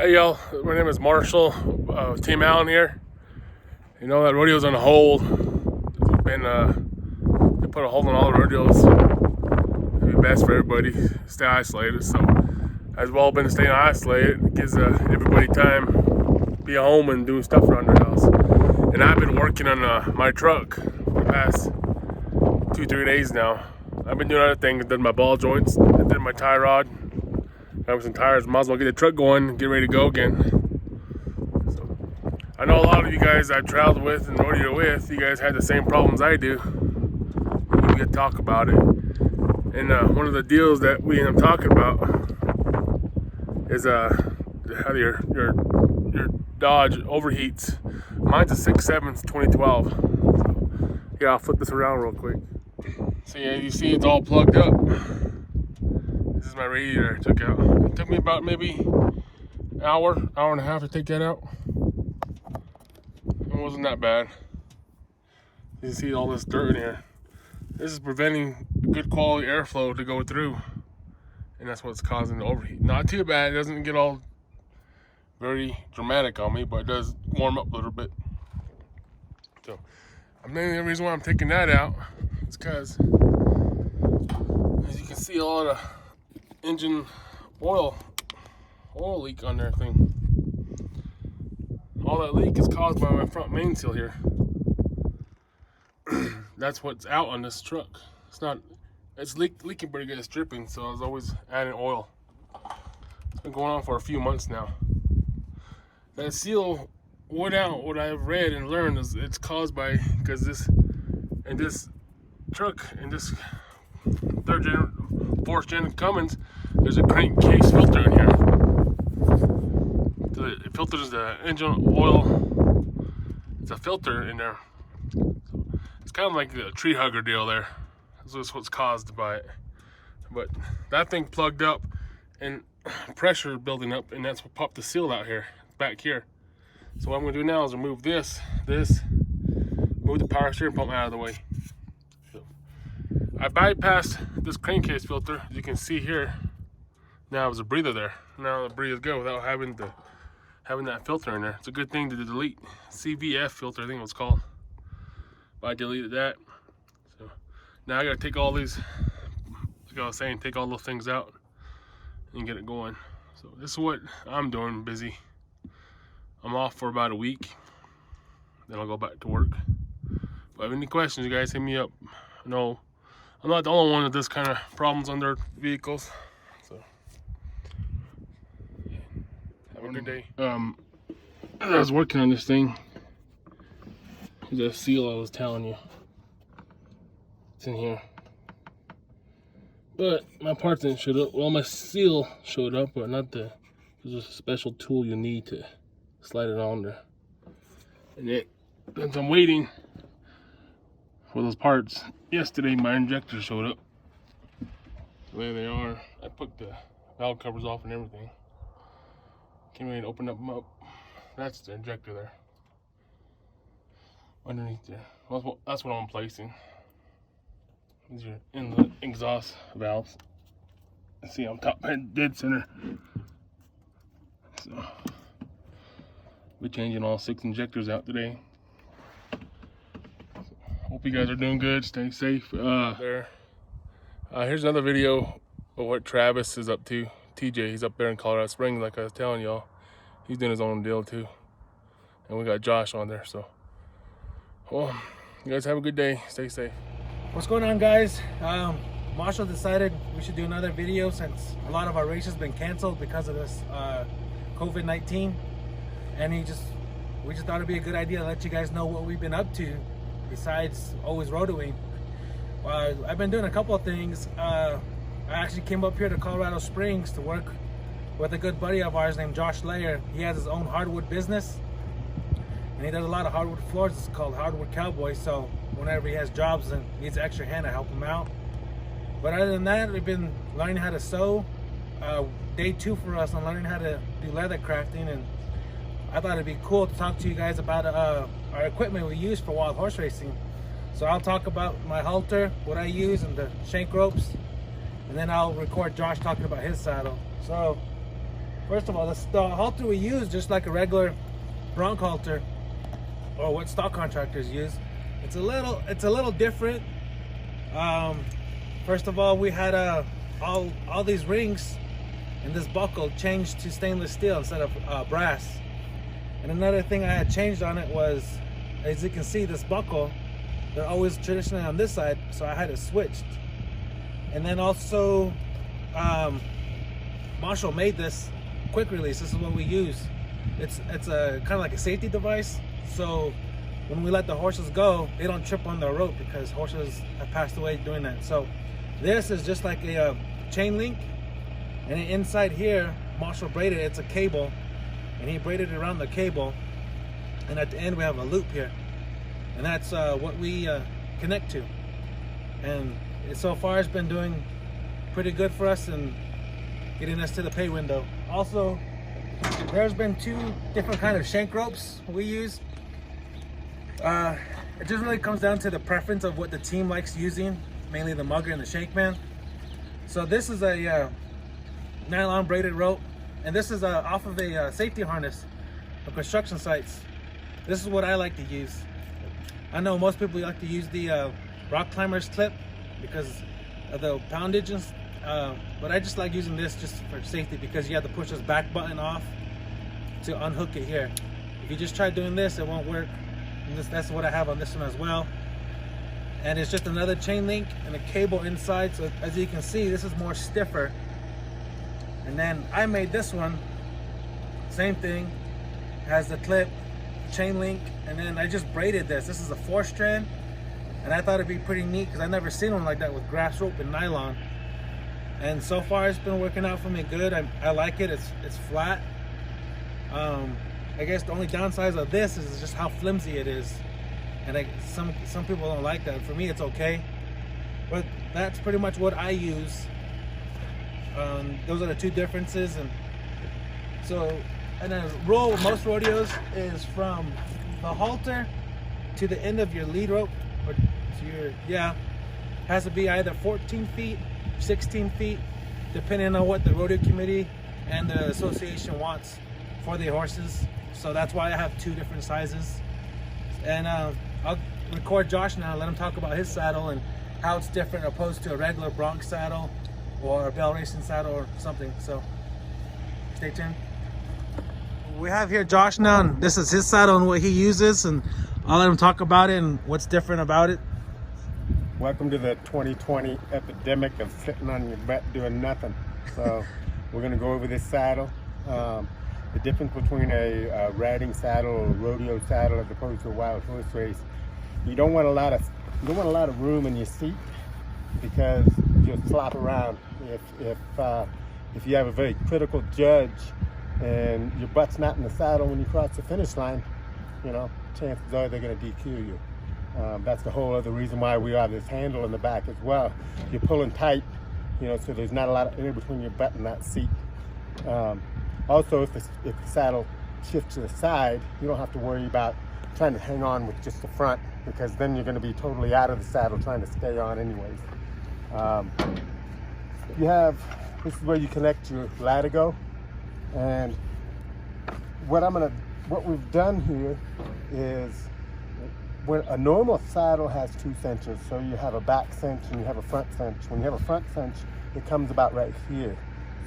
Hey y'all, my name is Marshall, Team Allen here. You know that rodeo's on hold. It's been, they put a hold on all the rodeos. It'd be best for everybody to stay isolated. So as we've all been staying isolated, it gives everybody time to be at home and doing stuff around their house. And I've been working on my truck for the past 2-3 days now. I've been doing other things, did my ball joints, I did my tie rod. Got some tires, might as well get the truck going, get ready to go again. So, I know a lot of you guys I've traveled with and rodeo with, you guys had the same problems I do. We get to talk about it. And one of the deals that we end up talking about is how your Dodge overheats. Mine's a 6.7 2012. So, yeah, I'll flip this around real quick. So yeah, you see it's all plugged up. This is my radiator I took out. It took me about maybe an hour and a half to take that out. It wasn't that bad. You can see all this dirt in here. This is preventing good quality airflow to go through. And that's what's causing the overheat. Not too bad, it doesn't get all very dramatic on me, but it does warm up a little bit. So, mainly the reason why I'm taking that out is because, as you can see, a lot of engine oil leak on their thing. All that leak is caused by my front main seal here. That's what's out on this truck. It's leaking pretty good. It's dripping, so I was always adding oil. It's been going on for a few months now. That seal went out. What I've read and learned is it's caused by, because this truck, in this fourth gen Cummins, there's a crankcase filter in here. So it filters the engine oil. It's a filter in there. So it's kind of like the tree hugger deal there. That's what's caused by it. But that thing plugged up and pressure building up, and that's what popped the seal out here, back here. So what I'm gonna do now is remove this, move the power steering pump out of the way. I bypassed this crankcase filter, as you can see here. Now there's a breather there. Now the breather's good without having that filter in there. It's a good thing to delete. CVF filter, I think it was called. But I deleted that. So now I gotta take all these, like I was saying, take all those things out and get it going. So this is what I'm doing, busy. I'm off for about a week. Then I'll go back to work. If you have any questions, you guys hit me up. No, I'm not the only one with this kind of problems on their vehicles. So, have a good day. As I was working on this thing, there's a seal I was telling you. It's in here. But my parts didn't show up. Well, my seal showed up, but not the, there's a special tool you need to slide it on there. And since I'm waiting for those parts, yesterday my injectors showed up. So there they are. I put the valve covers off and everything. Came ready to open them up. That's the injector there. Underneath there. That's what I'm placing. These are inlet exhaust valves. See, on top, dead center. So, we're changing all 6 injectors out today. Hope you guys are doing good. Stay safe there. Here's another video of what Travis is up to. TJ, he's up there in Colorado Springs, like I was telling y'all. He's doing his own deal too. And we got Josh on there, so. Well, you guys have a good day. Stay safe. What's going on, guys? Marshall decided we should do another video since a lot of our races been canceled because of this COVID-19. And we just thought it'd be a good idea to let you guys know what we've been up to besides always rodeoing. I've been doing a couple of things. I actually came up here to Colorado Springs to work with a good buddy of ours named Josh Layer. He has his own hardwood business, and he does a lot of hardwood floors. It's called Hardwood Cowboy. So whenever he has jobs and needs an extra hand, I help him out. But other than that, we've been learning how to sew. Day 2 for us on learning how to do leather crafting, and I thought it'd be cool to talk to you guys about our equipment we use for wild horse racing. So I'll talk about my halter, what I use, and the shank ropes, and then I'll record Josh talking about his saddle. So First of all, the halter we use, just like a regular bronc halter, or what stock contractors use. It's a little different. First of all, we had all these rings and this buckle changed to stainless steel instead of brass. And another thing I had changed on it was, as you can see, this buckle, they're always traditionally on this side, so I had it switched. And then also, Marshall made this quick release. This is what we use. It's a kind of like a safety device. So when we let the horses go, they don't trip on the rope, because horses have passed away doing that. So this is just like a chain link, and inside here, Marshall braided it's a cable, and he braided it around the cable, and at the end we have a loop here, and that's what we connect to. And so far it's been doing pretty good for us and getting us to the pay window. Also, there's been 2 different kind of shank ropes we use. It just really comes down to the preference of what the team likes using, mainly the mugger and the shank man. So this is a nylon braided rope, and this is off of a safety harness of construction sites. This is what I like to use. I know most people like to use the rock climbers clip because of the poundage, but I just like using this just for safety, because you have to push this back button off to unhook it here. If you just try doing this, it won't work. And that's what I have on this one as well. And it's just another chain link and a cable inside. So as you can see, this is more stiffer. And then I made this one, same thing, has the clip, chain link, and then I just braided this. This is a 4-strand, and I thought it'd be pretty neat because I've never seen one like that with grass rope and nylon. And so far it's been working out for me good. I like it. It's flat. I guess the only downside of this is just how flimsy it is, and some people don't like that. For me, it's okay, but that's pretty much what I use. Those are the 2 differences. And so, and then roll with most rodeos is from the halter to the end of your lead rope, or to your, has to be either 14 feet, 16 feet, depending on what the rodeo committee and the association wants for the horses. So that's why I have 2 different sizes. And I'll record Josh now, let him talk about his saddle and how it's different opposed to a regular bronc saddle or a bell racing saddle or something. So stay tuned. We have here Josh now, and this is his saddle and what he uses, and I'll let him talk about it and what's different about it. Welcome to the 2020 epidemic of sitting on your butt doing nothing. So we're going to go over this saddle. The difference between a riding saddle or a rodeo saddle as opposed to a wild horse race. You don't want a lot of room in your seat, because you'll flop around. If you have a very critical judge and your butt's not in the saddle when you cross the finish line, chances are they're going to DQ you. That's the whole other reason why we have this handle in the back as well. You're pulling tight, so there's not a lot of air between your butt and that seat. Also, if the saddle shifts to the side, you don't have to worry about trying to hang on with just the front, because then you're going to be totally out of the saddle trying to stay on anyways. This is where you connect your latigo, and what we've done here is, when a normal saddle has 2 cinches, so you have a back cinch and you have a front cinch. When you have a front cinch, it comes about right here.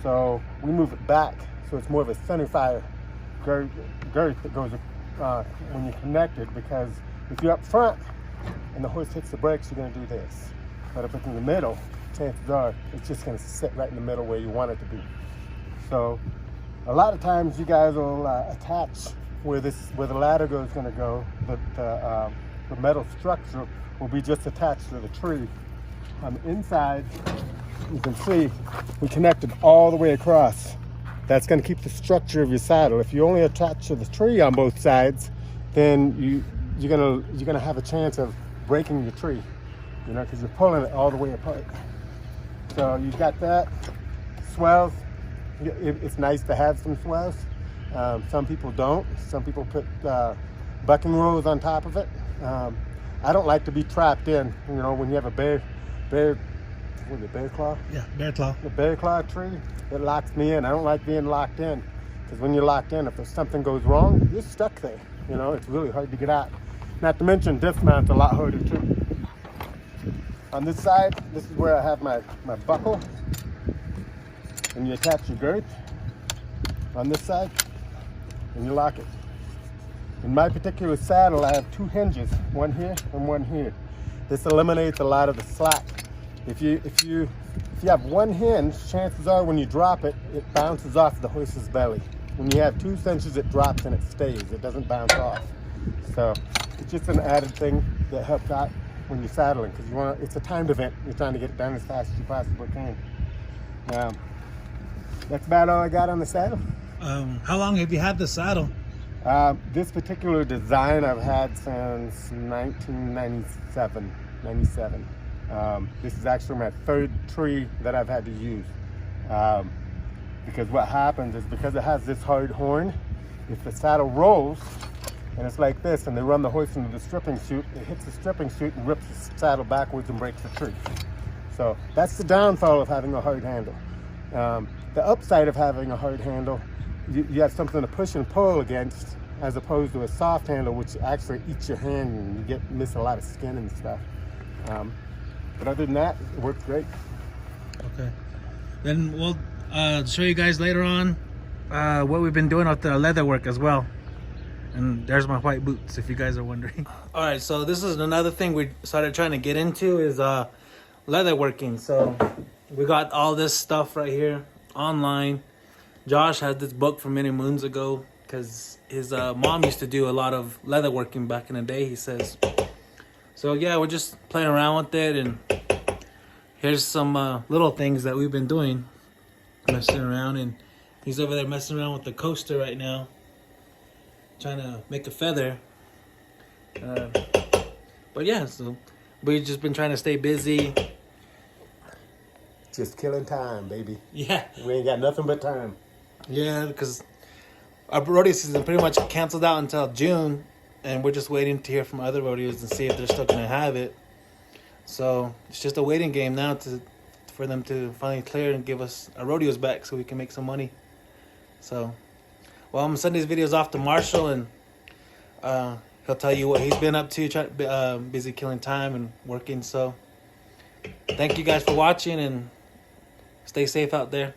So we move it back, so it's more of a centerfire girth that goes when you connect it, because if you're up front and the horse hits the brakes, you're going to do this. But if it's in the middle, chances are it's just going to sit right in the middle where you want it to be. So a lot of times you guys will attach where the latigo is going to go. The metal structure will be just attached to the tree. On the inside, you can see we connected all the way across. That's going to keep the structure of your saddle. If you only attach to the tree on both sides, then you're gonna have a chance of breaking your tree, because you're pulling it all the way apart. So you've got that. Swells. It's nice to have some swells. Some people don't. Some people put bucking rows on top of it. I don't like to be trapped in. When you have a bear claw? Yeah, bear claw. The bear claw tree, it locks me in. I don't like being locked in. Because when you're locked in, if there's something goes wrong, you're stuck there. You know, it's really hard to get out. Not to mention dismount's a lot harder too. On this side, this is where I have my buckle. And you attach your girth on this side, and you lock it. In my particular saddle, I have 2 hinges, one here and one here. This eliminates a lot of the slack. If you have one hinge, chances are when you drop it, it bounces off the horse's belly. When you have 2 cinches, it drops and it stays. It doesn't bounce off. So it's just an added thing that helps out when you're saddling, because it's a timed event. You're trying to get it done as fast as you possibly can. That's about all I got on the saddle. How long have you had the saddle? This particular design I've had since 1997. This is actually my 3rd tree that I've had to use. Because what happens is, because it has this hard horn, if the saddle rolls, and it's like this, and they run the horse into the stripping chute, it hits the stripping chute and rips the saddle backwards and breaks the tree. So that's the downfall of having a hard handle. The upside of having a hard handle, you have something to push and pull against, as opposed to a soft handle, which actually eats your hand and you miss a lot of skin and stuff. But other than that, it works great. Okay. Then we'll show you guys later on what we've been doing with the leather work as well. And there's my white boots, if you guys are wondering. All right, so this is another thing we started trying to get into is leather working. So we got all this stuff right here online. Josh had this book from many moons ago because his mom used to do a lot of leather working back in the day, he says. So yeah, we're just playing around with it, and here's some little things that we've been doing, messing around. And he's over there messing around with the coaster right now, trying to make a feather. But yeah, so we've just been trying to stay busy. Just killing time, baby. Yeah. We ain't got nothing but time. Yeah, because our rodeo season pretty much canceled out until June, and we're just waiting to hear from other rodeos and see if they're still going to have it. So it's just a waiting game now for them to finally clear and give us our rodeos back so we can make some money. So, well, I'm sending these videos off to Marshall, and he'll tell you what he's been up to, busy killing time and working. So thank you guys for watching, and stay safe out there.